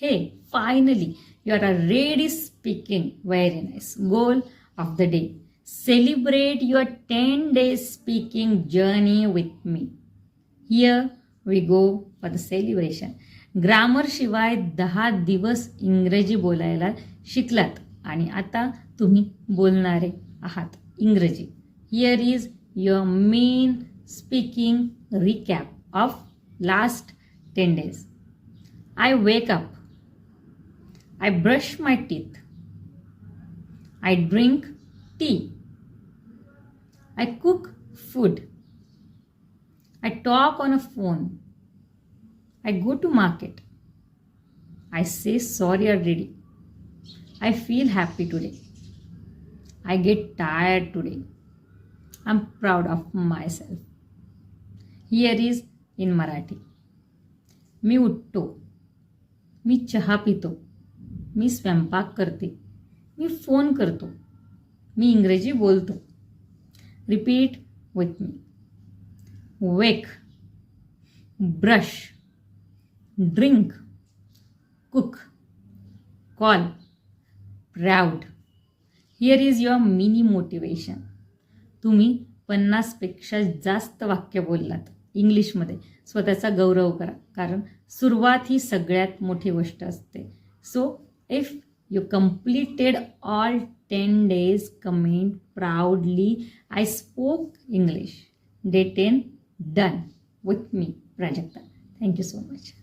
Hey, finally, you are already speaking. Very nice. Goal of the day. Celebrate your 10 days speaking journey with me. Here we go for the celebration. Grammar शिवाय 10 दिवस इंग्रजी बोलायला शिकलात आणि आता तुम्ही बोलणारे आहात इंग्रजी. Here is your main speaking recap of last 10 days. I wake up. I brush my teeth. I drink tea. I cook food. I talk on a phone. I go to market. I say sorry already. I feel happy today. I get tired today. I'm proud of myself. Here is in Marathi. मी उठतो. मी चहा पितो. मी स्वयंपाक करते. मी phone करतो. मी इंग्रजी बोलतो. Repeat with me. Wake, brush, drink, cook, call, proud. Here is your mini motivation. तुम्ही 50पेक्षा जास्त वाक्य बोललात इंग्लिशमध्ये. स्वतःचा गौरव करा, कारण सुरुवात ही सगळ्यात मोठी गोष्ट असते. So if you completed all 10 days, comment proudly, I spoke English. Day 10 done with me, Prajakta. Thank you so much.